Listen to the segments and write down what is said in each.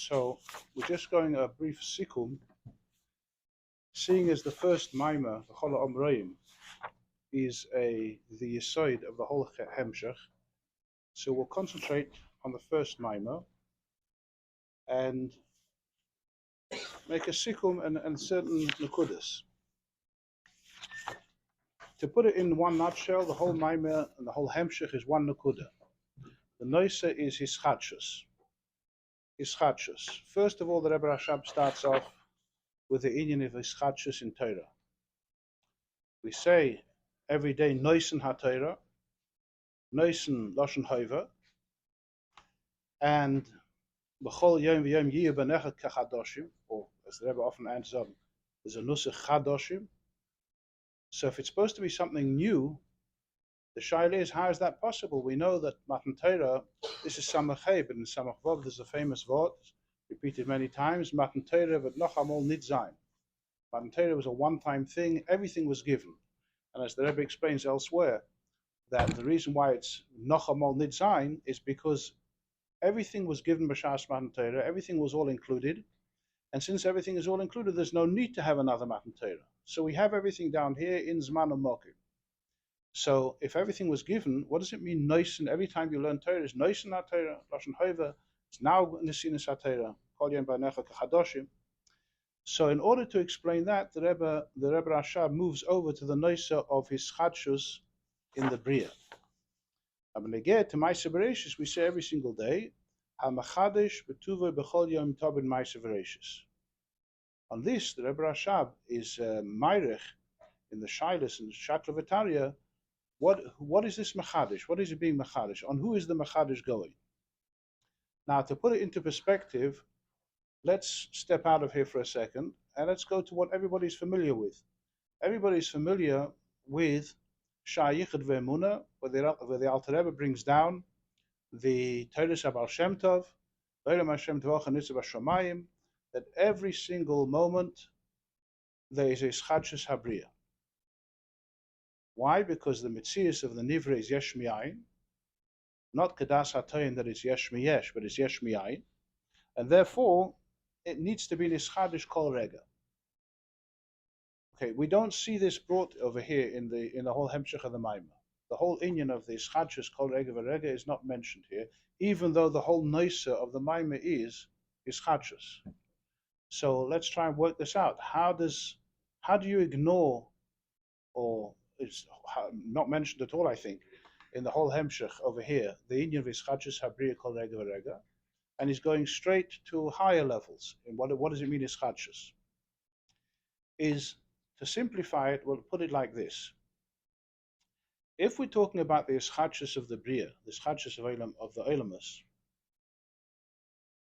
So we're just going a brief sikum, seeing as the first mimer, the רואים, is the yesod of the whole Hemshech. So we'll concentrate on the first mimer and make a sikum and certain nekudas. To put it in one nutshell, the whole mimer and the whole Hemshech is one nekuda. The noise is hischadshus. First of all, the Rebbe Rashab starts off with the inyan of hischadshus in Torah. We say every day noisen ha-Torah, noisen lashon hova, and b'chol yom v'yom yiyeh b'nechet kachadoshim, or as the Rebbe often answers on, there's a nusach chadoshim. So if it's supposed to be something new, the shaila is, how is that possible? We know that Matan Torah, this is Samach Hey, but in Samach Vav there's a famous word, repeated many times, Matan Torah but noch amol nit zayin. Matan Torah was a one-time thing, everything was given. And as the Rebbe explains elsewhere, that the reason why it's noch amol nit zayin is because everything was given b'shas Matan Torah, everything was all included, and since everything is all included, there's no need to have another Matan Torah. So we have everything down here in Zman Mokim. So if everything was given, what does it mean noisen? Every time you learn Torah is noisen ha-Torah, lashon hova, it's now nesinas ha-Torah, kol yom b'necha kachadoshim. So in order to explain that, the Rebbe Rashab moves over to the noisa of his chadshus in the Bria. And when they get to Ma'aseh Bereishis, we say every single day, ha-machadesh b'tuvah b'chol yom tobin Ma'aseh Bereishis. On this, the Rebbe Rashab is Meirech in the Shailas and the Shatravataria. What is this Machadish? What is it being Machadish? On who is the Machadish going? Now, to put it into perspective, let's step out of here for a second and let's go to what everybody's familiar with. Everybody's familiar with Shayichad Ve'emunah, where the Alter Rebbe brings down the Teres HaBaal Shem Tov, Ve'elam Hashem Tvocha Nitzav HaShamayim, that every single moment there is a Schadshus Habriya. Why? Because the Metzius of the Nivra is Yesh Mi'ayin, not Kedas HaToyin that is Yesh Mi'yesh, but it's Yesh Mi'ayin, and therefore it needs to be Nischadish Kol Rega. Okay, we don't see this brought over here in the whole Hemshech of the Maimah. The whole inyan of the Schadshus Kol Rega V'Rega is not mentioned here, even though the whole Noisa of the Maimah is Schadshus. So let's try and work this out. How do you ignore, or it's not mentioned at all, I think, in the whole Hemshech over here, the inyan of Ischadshus Habriya Kol Rega V'Rega, and he's going straight to higher levels. And what does it mean Ischadshus? Is, to simplify it, we'll put it like this. If we're talking about the Ischadshus of the Bria, the Ischadshus of the Olamus,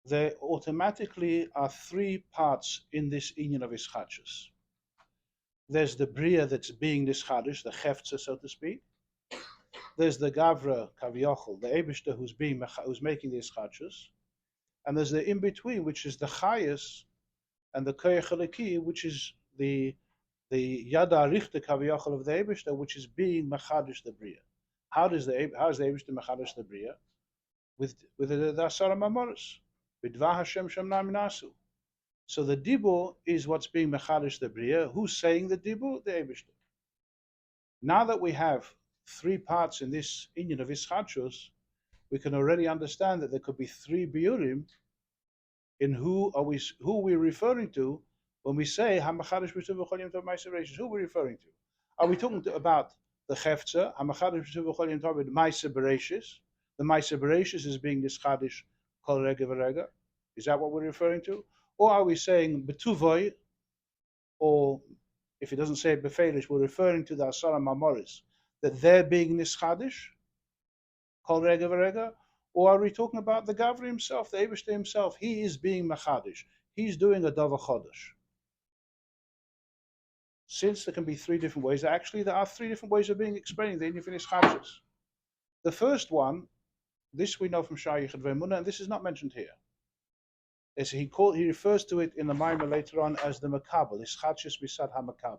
there automatically are three parts in this inyan of Ischadshus. There's the Bria that's being Nischadish, the Cheftza, so to speak. There's the Gavra Kavyochel, the Eibishter who's making the Ischadshus. And there's the in-between, which is the Chayas, and the Koyach Halaki, which is the Yada Richte Kavyochel of the Eibishter, which is being Machadish the Bria. How is the Eibishter Machadish the Bria? With the Asara Mamoris. B'dvar Hashem Shemna Minasu. So the Dibur is what's being Mechadish the Bria. Who's saying the Dibur? The Eibishter. Now that we have three parts in this inyan of Ischadshus, we can already understand that there could be three biurim in who are we referring to when we say HaMachadish B'Tuv V'Chol Yom Tov Ma'aseh Bereishis. Who are we referring to? Are we talking about the Cheftza, HaMachadish B'Tuv V'Chol Yom Tov Ma'aseh Bereishis? The Ma'aseh Bereishis is being Nischadish Kol Rega V'Rega. Is that what we're referring to? Or are we saying B'Tuvoy, or if it doesn't say it B'Feilish, we're referring to the Asara Mamoris, that they're being Nischadish Kol Rega V'Rega? Or are we talking about the Gavri himself, the Eibishter himself? He is being Machadish. He's doing a Dava Chodesh. Since there can be three different ways, actually there are three different ways of being explained the inyan of Ischadshus. The first one, this we know from Shayichad Ve'emunah, and this is not mentioned here. As he refers to it in the Maimah later on as the Makabel, Ischadshus Bisad HaMakabel.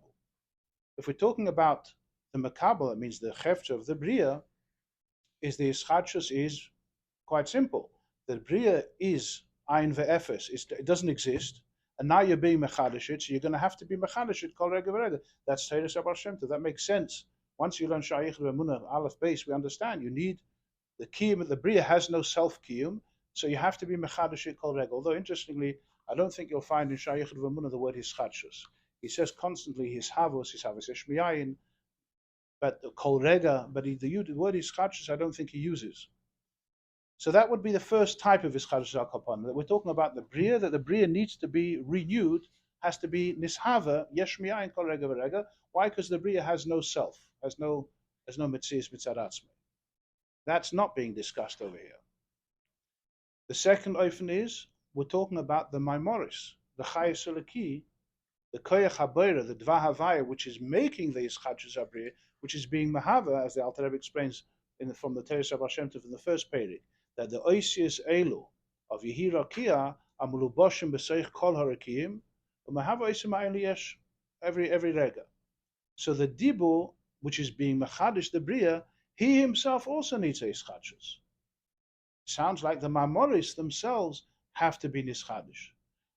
If we're talking about the Makabel, it means the Cheftza of the Bria, is the Ischadshus is quite simple. The Bria is ein ve'efes. It doesn't exist. And now you're being mechadish it, so you're going to have to be mechadish it kol rega v'rega. That's Teres Abba Shem Tov. That makes sense. Once you learn Shayichud V'Emunah, Aleph Beis, we understand you need the kiyum of the Bria has no self-kiyum, so you have to be mechadish it kol rega. Although, interestingly, I don't think you'll find in Shayichud V'Emunah the word hischadshus. He says constantly his havos eshmiyayin, but kol rega, but the word hischadshus I don't think he uses. So that would be the first type of hischadshus al kapan. That we're talking about the Bria, that the Bria needs to be renewed, has to be nishava yeshmiyayin kol rega v'rega. Why? Because the Bria has no self, has no mitzias mitzad atzmei. That's not being discussed over here. The second oifen is, we're talking about the Maimoris, the Chayes Eliki, the Koyach HaBeira, the Dva Havaya, which is making the Yischadshus HaBriya, which is being Mahava, as the Alter Rebbe explains from the Teres Abba Shem Tov in the first Perek, that the Oisius Elu of Yehi Rakia Amuluboshim B'Seich Kol HaRakiyim Mahava Oisim Ha'eli Yesh every Rega. So the Dibu, which is being Machadish the Briya, he himself also needs a Yischadshus. Sounds like the Maimoris themselves have to be nischadish,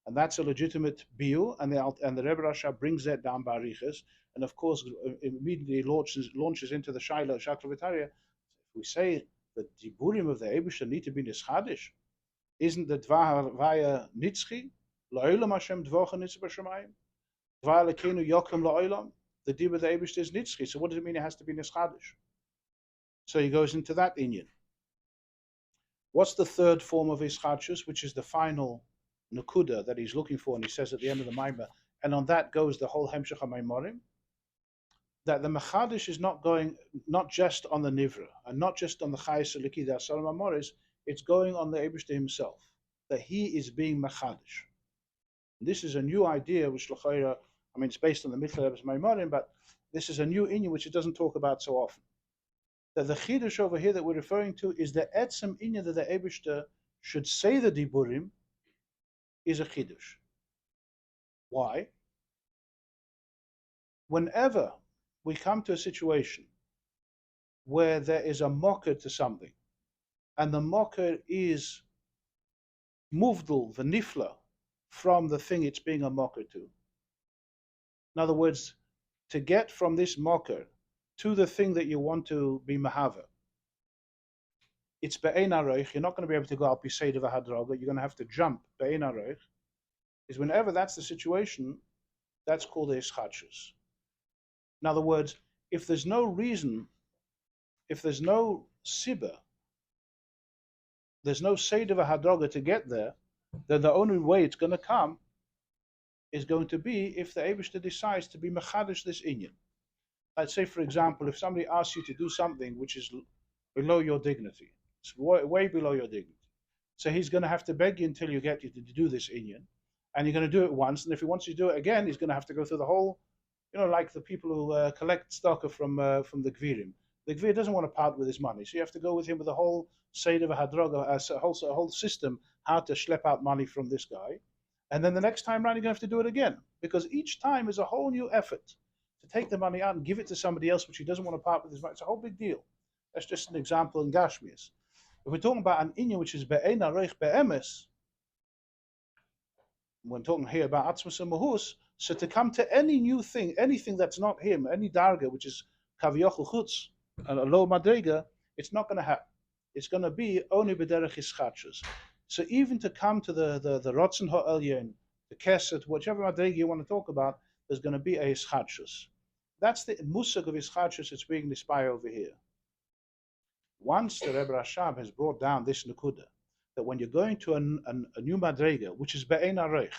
and that's a legitimate biu, and the Rebbe Rasha brings that down by Arichas, and of course immediately launches into the Shaila Shaklavitaria. If we say that the diburim of the Eibusha need to be nischadish, isn't the Dva Havaya nitzchi? La'olam Hashem dvocha nitzchi b'shamayim. Dva lekenu yokem la'olam. The dibur of the Eibusha is nitzchi. So what does it mean? It has to be nischadish. So he goes into that inyan. What's the third form of Yischadshus, which is the final Nakuda that he's looking for, and he says at the end of the Maimah, and on that goes the whole Hemshech HaMaimorim, that the Mechadish is not going, not just on the Nivra, and not just on the Chayes Eliki, the Asar Maimoris, it's going on the Eibishter himself, that he is being Mechadish. This is a new idea, which L'chaira, I mean, it's based on the Mitzvah Maimorim, but this is a new inyan which it doesn't talk about so often. That the chidush over here that we're referring to is the etzem inyan that the Eibishter should say the diburim is a chidush. Why? Whenever we come to a situation where there is a mocker to something, and the mocker is muvdul, v'nifla, from the thing it's being a mocker to. In other words, to get from this mocker to the thing that you want to be mahava. It's be'ein aroich. You're not going to be able to go al pisei de v'hadroga. You're going to have to jump be'ein aroich. Is whenever that's the situation, that's called a ischadshus. In other words, if there's no reason, if there's no sibah, there's no seder v'hadroga to get there, then the only way it's going to come is going to be if the Eibishter decides to be mechadish this inyan. Let's say, for example, if somebody asks you to do something which is below your dignity, it's way below your dignity. So he's going to have to beg you until you get you to do this inyan, and you're going to do it once, and if he wants you to do it again, he's going to have to go through the whole, like the people who collect stock from the Gvirim. The Gvir doesn't want to part with his money, so you have to go with him with a whole Seder v'Hadroga, a whole system, how to schlep out money from this guy. And then the next time round, you're going to have to do it again, because each time is a whole new effort to take the money out and give it to somebody else, which he doesn't want to part with his money. It's a whole big deal. That's just an example in Gashmias. If we're talking about an inyan which is be'ein areich be'emes, when talking here about atzmus and mahus, so to come to any new thing, anything that's not him, any darga which is kaviyochel chutz, a low madrega, it's not going to happen. It's going to be only b'derech hischadshus. So even to come to the rotzen ha'elyon, the keset, whichever madrega you want to talk about, there's going to be a ischadshus. That's the musag of ischadshus that's being displayed over here. Once the Rebbe Rashab has brought down this nekuda, that when you're going to a new madrega, which is be'ein areich,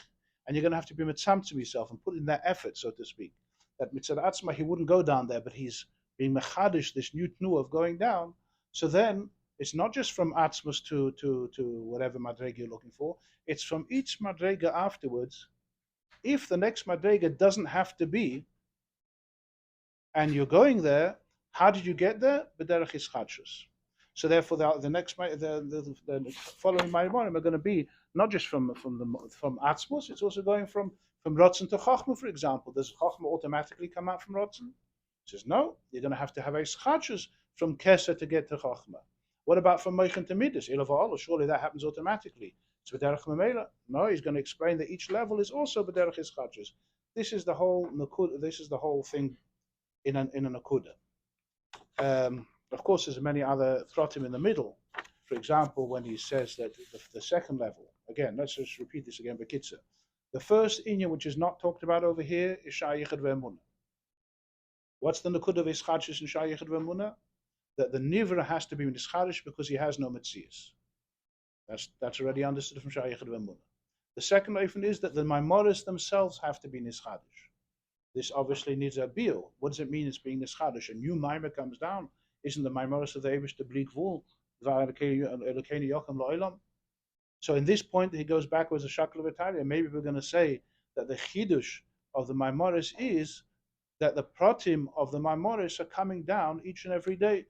and you're going to have to be mitzamtzim yourself and put in that effort, so to speak, that mitzad atzma he wouldn't go down there, but he's being mechadish this new tnu of going down. So then it's not just from atzmus to whatever madrega you're looking for. It's from each madrega afterwards. If the next madrega doesn't have to be, and you're going there, how did you get there? B'derech ischadshus. So therefore, the following Maimorim are going to be not just from atzmus. It's also going from rotzen to chachma, for example. Does chachma automatically come out from rotzen? He says no. You're going to have a ischadshus from keser to get to chachma. What about from moichin to midas? Surely that happens automatically. It's b'derech memela. No, he's going to explain that each level is also b'derech ischadshus. This is the whole nakuda. This is the whole thing in a nakuda. Of course, there's many other throtim in the middle. For example, when he says that the second level, again, let's just repeat this again, Bekitza. The first inyan which is not talked about over here is Shayichad Ve'emunah. What's the nakuda of Ischadshus in Shayichad Ve'emunah? That the Nivra has to be Nischadish because he has no Metzias. That's already understood from Shayichad Ve'emunah. The second ofen is that the Maimoris themselves have to be Nischadish. This obviously needs a bill. What does it mean it's being Nischadish? A new Maimah comes down. Isn't the Maimoris of the Eibush the bleak wool? So in this point, he goes backwards a shakla of Italia. Maybe we're going to say that the chidush of the Maimoris is that the pratim of the Maimoris are coming down each and every day.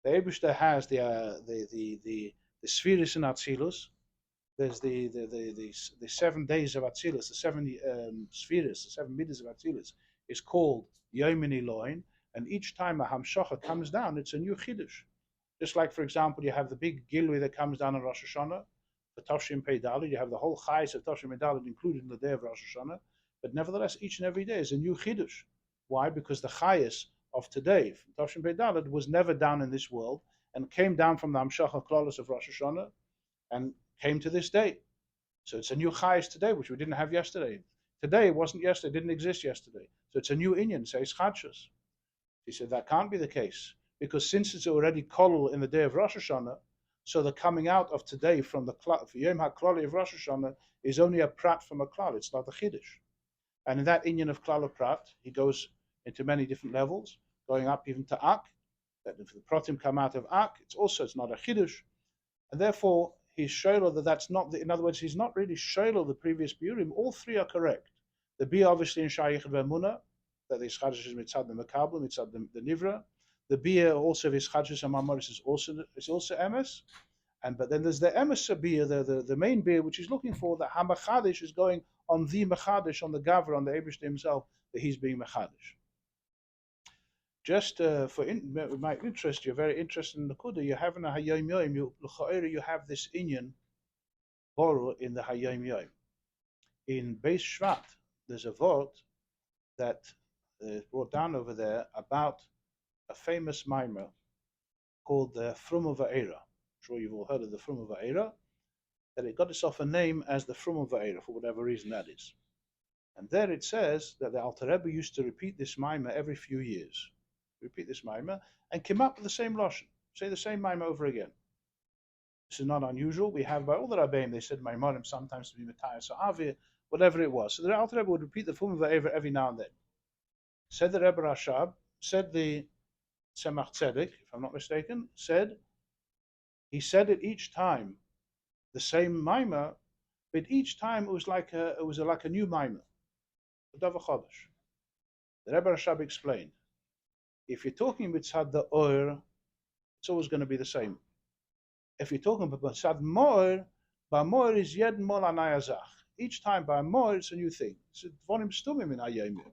The Eibushter has the spheres in Atzilus. There's the 7 days of Atzilus, the 7 spheres, the 7 midas of Atzilus is called Yomini Loin, and each time a Hemshech comes down, it's a new chidush. Just like, for example, you have the big Gilui that comes down on Rosh Hashanah, for Tavshin Pei Daled, you have the whole Chayes of Tavshin Pei Daled included in the day of Rosh Hashanah, but nevertheless, each and every day is a new Chidush. Why? Because the Chayes of today, Tavshin Pei Daled, was never down in this world, and came down from the Hamshach HaKlalos of Rosh Hashanah, and came to this day. So it's a new Chayes today, which we didn't have yesterday. Today wasn't yesterday, didn't exist yesterday. So it's a new Inyan, says Chadshus. He said that can't be the case. Because since it's already kolul in the day of Rosh Hashanah, so the coming out of today from the Yom HaKlali of Rosh Hashanah is only a prat from a klal. It's not a chiddush. And in that inyan of klal prat, he goes into many different levels, going up even to ak. That if the pratim come out of ak, it's not a chiddush, and therefore he's shoylo that that's not. In other words, he's not really shoylo the previous biurim. All three are correct. The bi obviously in Shayichad Ve'emunah that the ischadish is mitzad the makabel, mitzad the nivra. The bia also of Ischadshus and Mamoris is also emes, but then there's the emes bia, the main bia which he's looking for. That Hamachadish is going on the Machadish, on the Gavra, on the Eibushter himself, that he's being Machadish. Just my interest, you're very interested in the Kuda. You have in a Hayom Yom, you have this inyan boru in the Hayom Yom. In Beis Shvat, there's a vort that is brought down over there about a famous mimer called the Fruma Va'era. I'm sure you've all heard of the Fruma Va'era, that it got itself a name as the Fruma Va'era for whatever reason that is. And there it says that the Alter Rebbe used to repeat this mimer every few years. Repeat this mimer and came up with the same lashon, say the same mimer over again. This is not unusual. We have by all the Rabbeim, they said mimarim sometimes to be Matthias or Avir, whatever it was. So the Alter Rebbe would repeat the Fruma Va'era every now and then. Said the Rebbe Rashab, said the Tzemach Tzedek, if I'm not mistaken, he said it each time, the same mimer, but each time it was like a new mimer, a Davar Chodesh. The Rebbe Rashab explained, if you're talking mitzad the oir, it's always going to be the same. If you're talking about mitzad moir, by moir is yed mol anayazach. Each time by moir, it's a new thing. It's dvorim stumim in hayomim.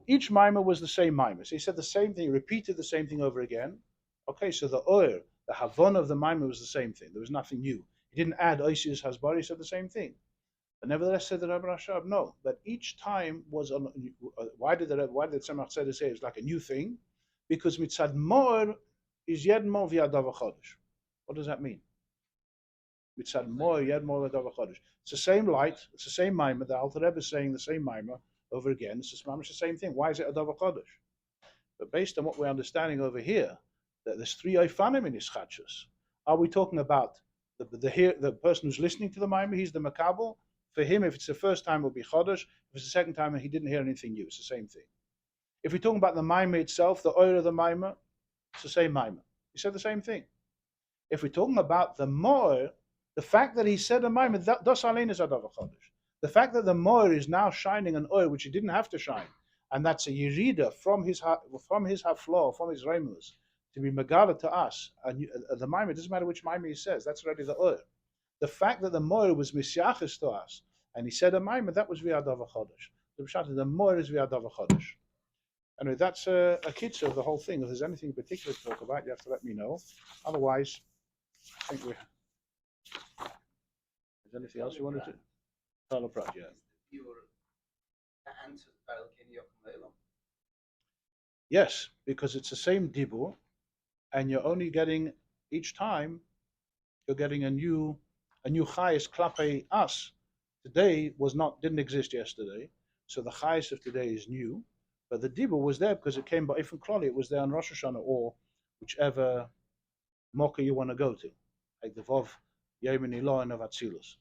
Each mimer was the same mimer. So he said the same thing, he repeated the same thing over again. Okay, so the oir, the havon of the mimer was the same thing. There was nothing new. He didn't add oisius hasbar, he said the same thing. But nevertheless, said the Rebbe Rashab, no, that each time was on. Why did Tzemach Tzedek say it's like a new thing? Because mitzad mor is yed mor v'yadav chodesh. What does that mean? Mitzad mor yed mor v'yadav chodesh. It's the same light. It's the same mimer. The Alter Rebbe is saying the same mimer over again. It's the same thing. Why is it a davar chodesh? But based on what we're understanding over here, that there's 3 oifanim in Ischadshus. Are we talking about the person who's listening to the mimer? He's the makabel. For him, if it's the first time, it will be chodesh. If it's the second time, and he didn't hear anything new, it's the same thing. If we're talking about the mimer itself, the oil of the mimer, it's the same mimer. He said the same thing. If we're talking about the moir, the fact that he said a mimer, das alein is adav chodesh. The fact that the moir is now shining an oil which he didn't have to shine, and that's a yirida from his haflo, from his remus, to be megala to us. The mimer, it doesn't matter which mimer he says, that's already the oil. The fact that the moir was misyachis to us, and he said a mimer, that was via davar chodesh. The moir is via davar chodesh. Anyway, that's a kitzur of the whole thing. If there's anything in particular to talk about, you have to let me know. Otherwise, I think we're Is anything else you wanted to? Klal Prat, yeah. Yes, because it's the same dibur, and you're only getting each time you're getting a new chayes klape us. Today didn't exist yesterday, so the chayes of today is new, but the dibur was there because it came by ifan klali. It was there on Rosh Hashanah or whichever mocha you want to go to, like the Vov Yemen Elohim of Atzilus.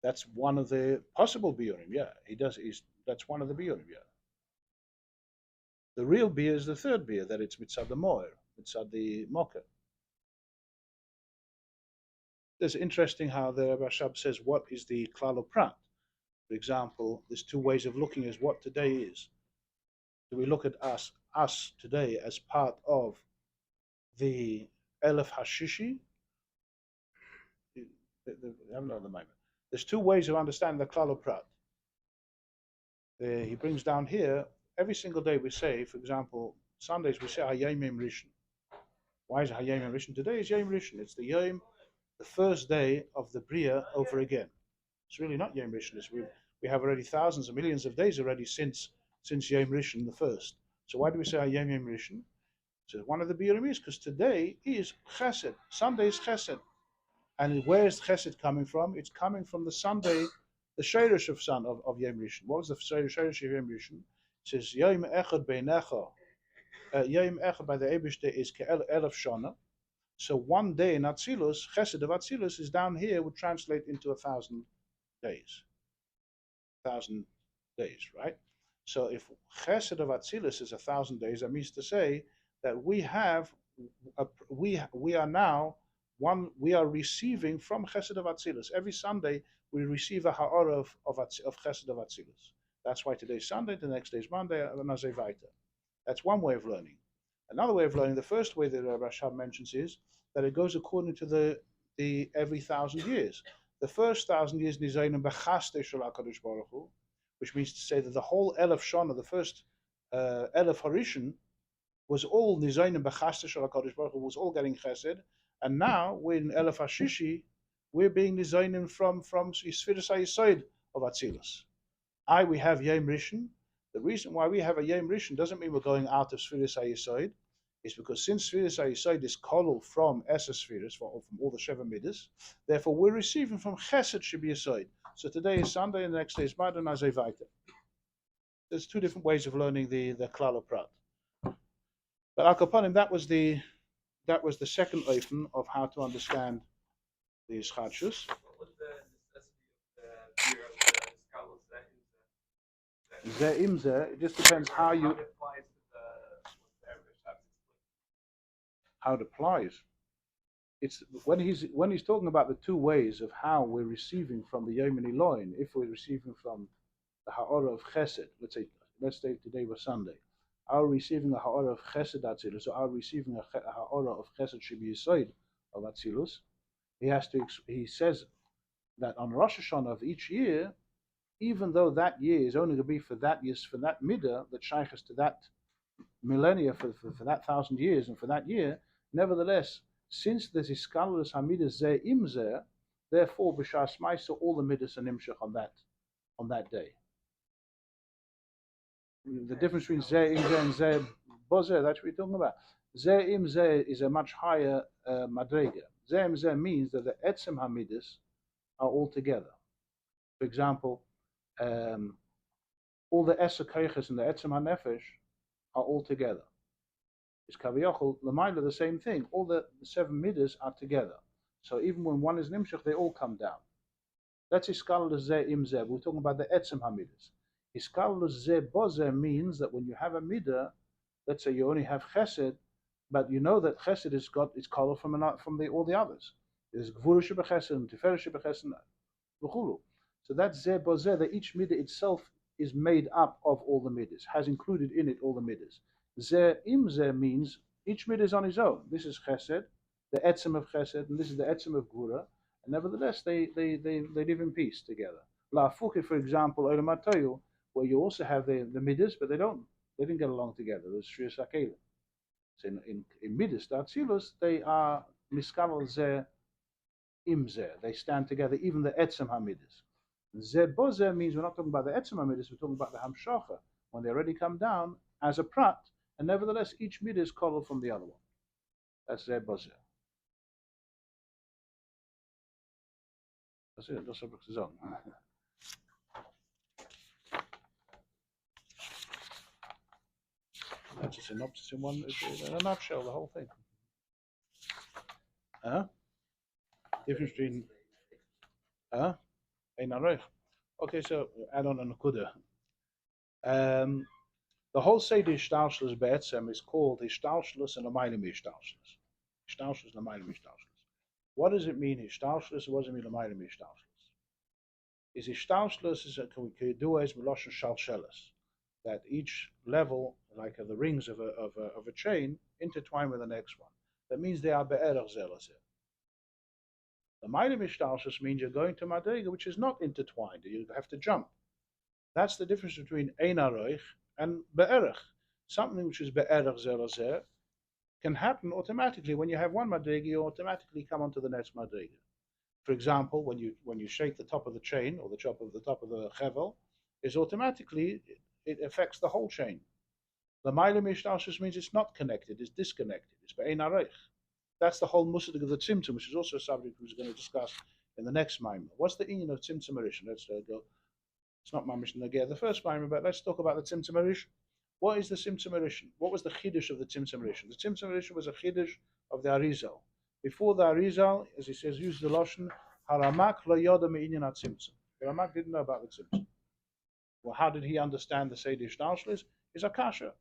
That's one of the possible biurim. Yeah, he does. That's one of the biurim. Yeah. The real beer is the third beer, that it's mitzad the moer, mitzad the mocha. It's interesting how the Rashab says what is the klal prat. For example, there's two ways of looking at what today is. Do we look at us today as part of the Elef Hashishi? I don't know at the moment. There's two ways of understanding the klal prat. He brings down here, every single day we say, for example, Sundays we say Hayomim Rishon. Why is it Hayomim Rishon? Today is Yom Rishon. It's the Yom, the first day of the Bria over again. It's really not Yom Rishon. We have already thousands and millions of days already since Yom Rishon the first. So why do we say Hayomim Rishon? So one of the biurim is because today is Chesed. Sunday is Chesed. And where is Chesed coming from? It's coming from the Sunday, the Sheirish of Yom Rishon. What was the Sheirish of Yom Rishon? It says Yom Echad Beinecha. Yom Echad by the Eibishter is Ke'elef Shana. So one day in Atzilus, Chesed of Atzilus is down here, would translate into 1,000 days. 1,000 days, right? So if Chesed of Atzilus is 1,000 days, that means to say that we are now we are receiving from Chesed of Atzilus. Every Sunday we receive a ha'ara of Chesed of Atzilus. That's why today's Sunday, the next day is Monday, and Nazay Vaita. That's one way of learning. Another way of learning, the first way that Rashab mentions is that it goes according to the every 1,000 years. The first 1,000 years Nizayim Bechaste Shel HaKadosh Baruch Hu, which means to say that the whole Elef Shana, the first Elef Harishon, was all Nizayim Bechaste Shel HaKadosh Baruch Hu, was all getting Chesed, and now we're in Elef Hashishi, we're being Nizayim from Sfiras HaYisod of Atzilus. We have Yom Rishon. The reason why we have a Yom Rishon doesn't mean we're going out of Sfiras HaYisod. It's because since Sfiras HaYisod is kolul from Eser Sfiras, from all the Sheva Midas, therefore we're receiving from Chesed Shebi Yisod. So today is Sunday and the next day is Mad and Nazay Vaita. There's two different ways of learning the Klal Prat. But Al Kapanim, that was the second oifen of how to understand the Ischadshus. What was the necessity of the beer of the Zeh im zeh, it just depends how you... How it applies. It's when he's talking about the two ways of how we're receiving from the Yom Elohim. If we're receiving from the ha'ara of Chesed, let's say today was Sunday, are we receiving a ha'ara of Chesed Atzilus, or are we receiving a ha'ara of Chesed Shebi Yisod of Atzilus? He says that on Rosh Hashanah of each year, even though that year is only going to be for that midah that shaykhs to that millennia for that 1,000 years and for that year, nevertheless, since there's iskalus hamidas zeh im zeh, therefore b'shas ma'isa all the midas are nimshach on that day. The difference between zeh im zeh and zeh bozeh, that's what we're talking about. Zeh im zeh is a much higher madrega. Zeh im zeh means that the etzem hamidas are all together. For example, all the eser koiches and the etzem hanefesh are all together. It's kaviyachol l'mayla the same thing. All the 7 midas are together. So even when one is nimshach, they all come down. That's iskalus zeh im zeh. We're talking about the etzem hamidas. Iskalus zeh bozeh means that when you have a midah, let's say you only have chesed, but you know that chesed is called from all the others. There's gvura shebechesed and tiferet shebechesed v'chulu. So that's zeh bozeh, that each midah itself is made up of all the midas, has included in it all the midas. Zeh im zeh means each midah is on his own. This is chesed, the etzem of chesed, and this is the etzem of gvura, and nevertheless they live in peace together. La fuke, for example, olamatoyu, where you also have the midas, but they didn't get along together. There's shriya sakela. So in midas, the atzilus, miskavel ze im ze. They stand together, even the etzem hamidis. Ze boze means we're not talking about the etzem hamidis, we're talking about the hamshacha, when they already come down as a prat, and nevertheless each midah is called from the other one. That's ze boze. That's it, that's what it's on. That's a synopsis in a nutshell, the whole thing. Difference between ein aroich. Okay, so add on a nakuda. The whole Seder Hishtalshlus Be'etzem is called Hishtalshlus and Amaylim Hishtalshlus. Hishtalshlus and Amaylim Hishtalshlus. What does it mean Hishtalshlus? What does it mean Amaylim Hishtalshlus? Is Hishtalshlus is a Keduas Meloshen Shalshelis, that each level, like the rings of a chain, intertwine with the next one. That means they are Be'erach Zelazeh. The Amaylim Hishtalshlus means you're going to Madrega, which is not intertwined. You have to jump. That's the difference between ein aroich and be'erach. Something which is be'erach zelazeh can happen automatically. When you have one madrega, you automatically come onto the next madrega. For example, when you shake the top of the chain or the top of the chevel, is automatically it affects the whole chain. The Mailim Hishtalshlus means it's not connected, it's disconnected. It's be'ein aroich. That's the whole musig of the tzimtzum, which is also a subject we're going to discuss in the next maimah. What's the inyan of tzimtzum arishin? Let's go. It's not my mission to get the first maimah, but let's talk about the tzimtzum arishin. What is the tzimtzum arishin? What was the chiddush of the tzimtzum arishin? The tzimtzum arishin was a chiddush of the Arizal. Before the Arizal, as he says, use the lashon haramak lo yoda me'inyan tzimtzum. The Ramak didn't know about the tzimtzum. Well, how did he understand the Seder Hishtalshlus? Is akasha.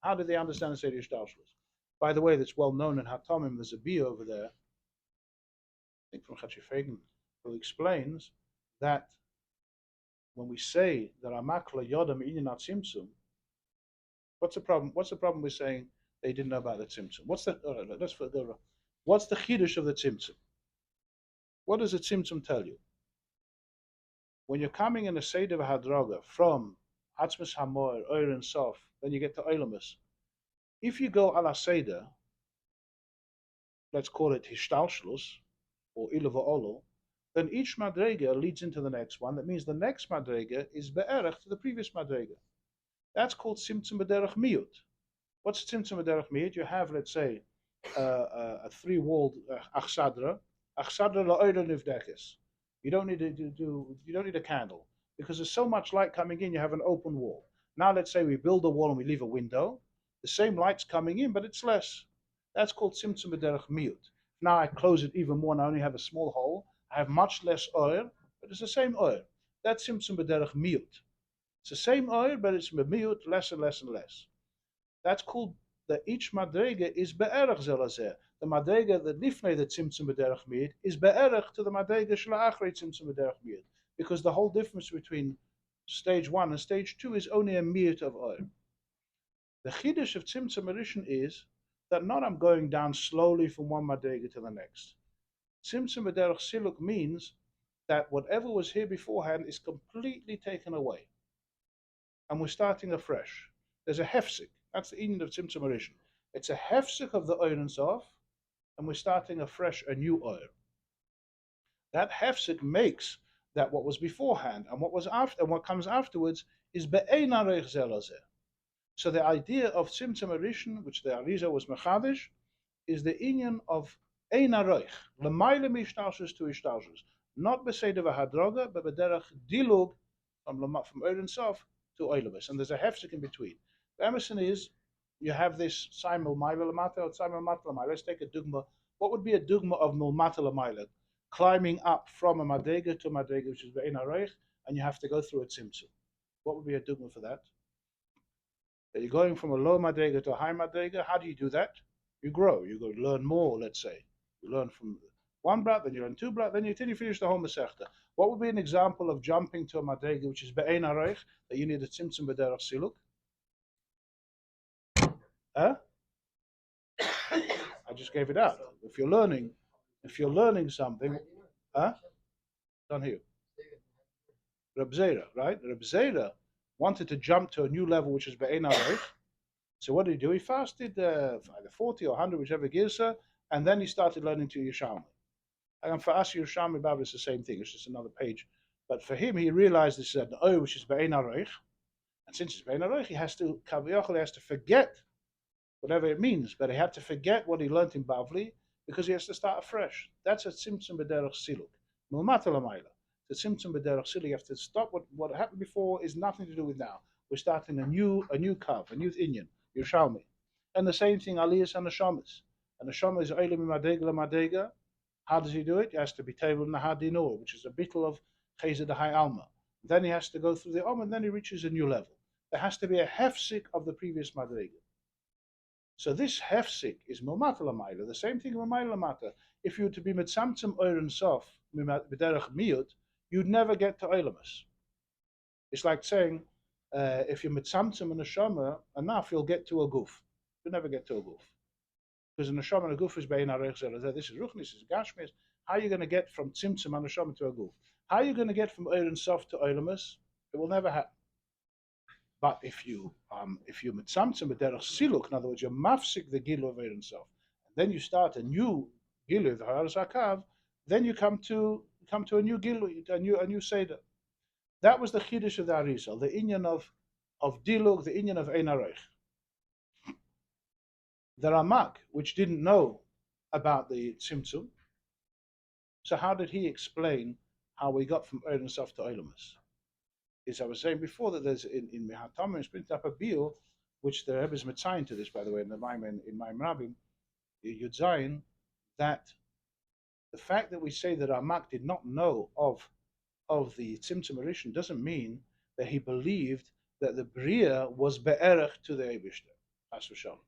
How did they understand the Seder Hishtalshlus? By the way, that's well known in Hatomim. There's a bia over there, I think from Cheshvan, who explains that when we say the Ramak la Yodam Inyan Tzimtzum, what's the problem? What's the problem with saying they didn't know about the Tzimtzum? What's the What's the chiddush of the Tzimtzum? What does the Tzimtzum tell you? When you're coming in a Seder Hadroga from Atzmas Hamor, Oir and Sof, then you get to Oilamus. If you go ala Seder, let's call it Hishtalshlus or Ilava Olo, then each madrega leads into the next one. That means the next madrega is be'erech to the previous madrega. That's called Tzimtzum B'derech Miyut. What's Tzimtzum B'derech Miyut? You have, let's say, a three-walled achsadra la'oida nivdekes. You don't need a candle because there's so much light coming in. You have an open wall. Now, let's say we build a wall and we leave a window. The same light's coming in, but it's less. That's called Tzimtzum B'derech Miyut. Now I close it even more and I only have a small hole. I have much less oil, but it's the same oil. That's Tzimtzum B'derech Miyut. It's the same oil, but it's miyut, less and less and less. That's called that each madrega is be'erach zelazeh. The madrega that lifnei the Tzimtzum B'derech Miyut is be'erach to the madrega shla'achrei Tzimtzum B'derech Miyut, because the whole difference between stage 1 and stage 2 is only a miyut of oil. The chiddush of Tzimtzum Arishin is that not I'm going down slowly from one madrega to the next. Tzimtzum B'derech Siluk means that whatever was here beforehand is completely taken away. And we're starting afresh. There's a hefsek. That's the end of Tzimtzum Arishin. It's a hefsek of the oil and sof, and we're starting afresh, a new oil. That hefsek makes that what was beforehand and what was after and what comes afterwards is be'ein areich zelazeh. So the idea of Tzimtzum Arishin, which the Arizal was mechadish, is the inyan of ein aroich, l'mayla mishtalshus to ishtalshus, not b'seder v'hadroga, but b'derech dilug from oil and sof to oilabus, and there's a hefsek in between. The emerson is you have this simul maila lamata or simul mata lamata. Let's take a dugma. What would be a dugma of mulmata lamaila? Climbing up from a madrega to a madrega, which is be'ein aroich, and you have to go through a tzimtzum. What would be a dugma for that? That you're going from a low madrega to a high madrega. How do you do that? You grow. You go learn more. Let's say you learn from one brat, then you learn two brat, then you finish the whole masechta. What would be an example of jumping to a madrega which is be'ein aroich, that you need a tzimtzum b'derech siluk? Huh? I just gave it out. If you're learning something, huh? Don't hear. Reb Zera, right? Reb Zera wanted to jump to a new level, which is be'ein aroich. So what did he do? He fasted either 40 or 100, whichever girsa, and then he started learning to Yerushalmi. And for us, Yerushalmi Baba is the same thing. It's just another page. But for him, he realized this is an O, which is Be'ein HaRoich. And since it's Be'ein HaRoich, he has to forget whatever it means. But he had to forget what he learned in Bavli because he has to start afresh. That's a tzimtzum b'derech siluk. Milmata l'mayla. It's a tzimtzum b'derech siluk. You have to stop what happened before is nothing to do with now. We're starting a new kav, a new inyan, Yerushalmi. And the same thing, Aliyas and Neshamas. And Neshama is Eilim Madega Madega. How does he do it? He has to be table in the Hadinor, which is a bittul of Chesed the High Alma. Then he has to go through the Om, and then he reaches a new level. There has to be a hefsik of the previous Madrega. So this hefsik is Milmata Lamaila, the same thing Milmata Lamata. If you were to be Mitzamtzim Oiren Sof, B'derech Miyut, you'd never get to Oilamus. It's like saying, if you're Mitzamtzim and a Neshama enough, you'll get to a Guf. You'll never get to a Guf. Because a Neshama and a Guf is Be'ein HaRoich Zelazeh. This is Ruchnis, this is Gashmis. How are you going to get from Tzimtzum and Neshama to a Guf? How are you going to get from Oiren Sof to Oilamus? It will never happen. But if you mitzamtzim b'derech siluk, in other words, you mafsik the gilu of Oiren Sof, and then you start a new gilu, the Haras HaKav, then you come to a new gilu, a new seder. That was the chiddush of the Arizal, the inyan of diluk, the inyan of Ein HaRoich. The Ramak, which didn't know about the tzimtzum, so how did he explain how we got from Oiren Sof to Oilamus? Is I was saying before that there's in Mehatam it's printed up a biur, which the Rebbe is mitzayin to this, by the way, in Maim Rabim, Yud Zayin, that the fact that we say that Ramak did not know of the Tzimtzum Rishon doesn't mean that he believed that the Bria was be'erech to the Eibishter. As v'shalom.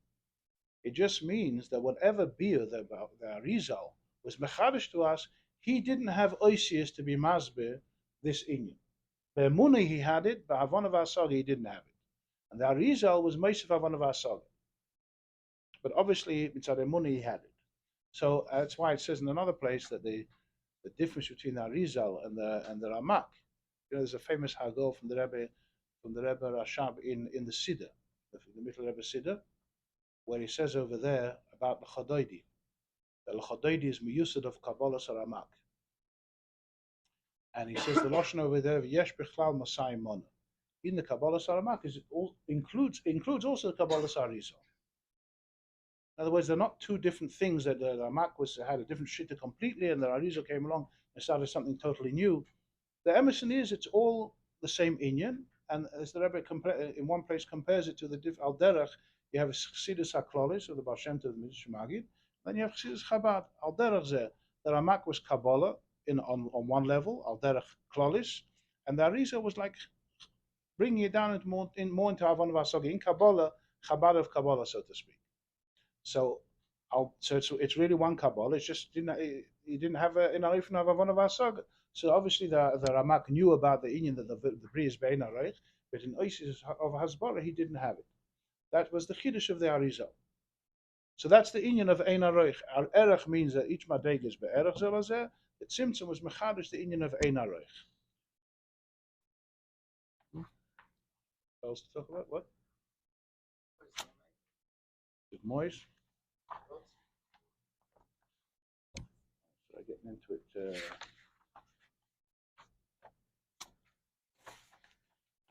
It just means that whatever biur the Arizal was mechadish to us, he didn't have oisius to be masbeh this inyan. Be'emunah he had it, but Havana v'Asaga he didn't have it. And the Arizal was Meisef Havana v'Asaga. But obviously, mitzad emunah he had it. So that's why it says in another place that the difference between the Arizal and the Ramak, there's a famous Hagol from the Rebbe Rashab in the Siddur, the Middle Rebbe Siddur, where he says over there about the Chodoidi. The Chodoidi is miyusad of Kabbalah Ramak. And he says the Lashon over there, Yesh Bechlal Masai Mona. In the Kabbalah Saramak includes also the Kabbalah Sarizal. In other words, they're not two different things that the Ramak had a different shitta completely, and the Arizal came along and started something totally new. The Emerson is it's all the same inyan, and as the Rebbe in one place compares it to the Al Derech, you have a Chassidus HaKlolis of the Baal Shem Tov, the Midrash Magid, then you have Chassidus Chabad. Al Derech Zeh, the Ramak was Kabbalah on one level, Al Derech Klolis, and the Arizal was like bringing it down more into Havana Vasogi, in Kabbalah, Chabad of Kabbalah, so to speak. So it's really one Kabbalah. It's just he didn't have an Arifin of Havana Vasogi. So obviously the Ramak knew about the inyan that the Bri is Be'ein HaRoich, but in Oisis of Hasbara he didn't have it. That was the Chiddush of the Arizal. So that's the inyan of Ein HaRoich. Al Erech means that each Madrega is Be'erech Zelazeh. The Tzimtzum was Mechadish, the inyan of Ein HaRoich. What else to talk about? What? With Mois? So getting into it.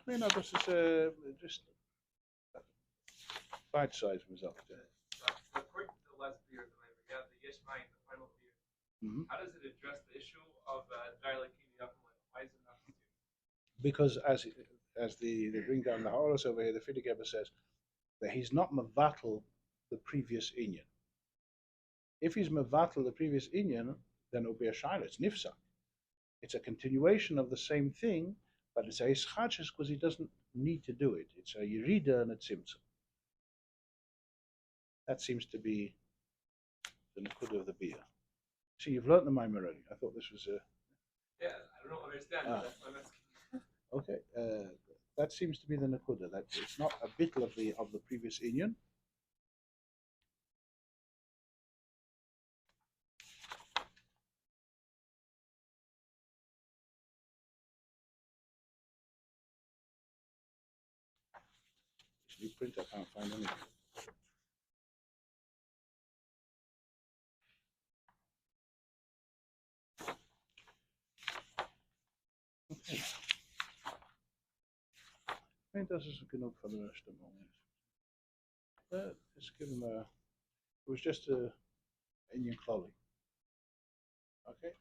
This is just bite-sized result. According to the last beer, we have the Yishmael, the final beer. Mm-hmm. How does it address the issue of Dialekini Yakum? Why is it not? Because as they bring down the Horus over here, the Fidigeber says that he's not Mavatal the previous Inyan. If he's Mavatal the previous Inyan, then it will be a Shaila. It's Nifsa. It's a continuation of the same thing, but it's a Ischachis because he doesn't need to do it. It's a Yerida and a Tzimtzum. That seems to be the Nakuda of the beer. See, you've learnt the Maim already. I thought this was a... Yeah, I don't understand. That's why I'm asking. Okay, that seems to be the Nakuda. That it's not a bitl of the previous Inyan. This new print, I can't find anything. I think dat is genoeg voor de rest of the moment. Just give him a. It was just a Indian clothing. Okay.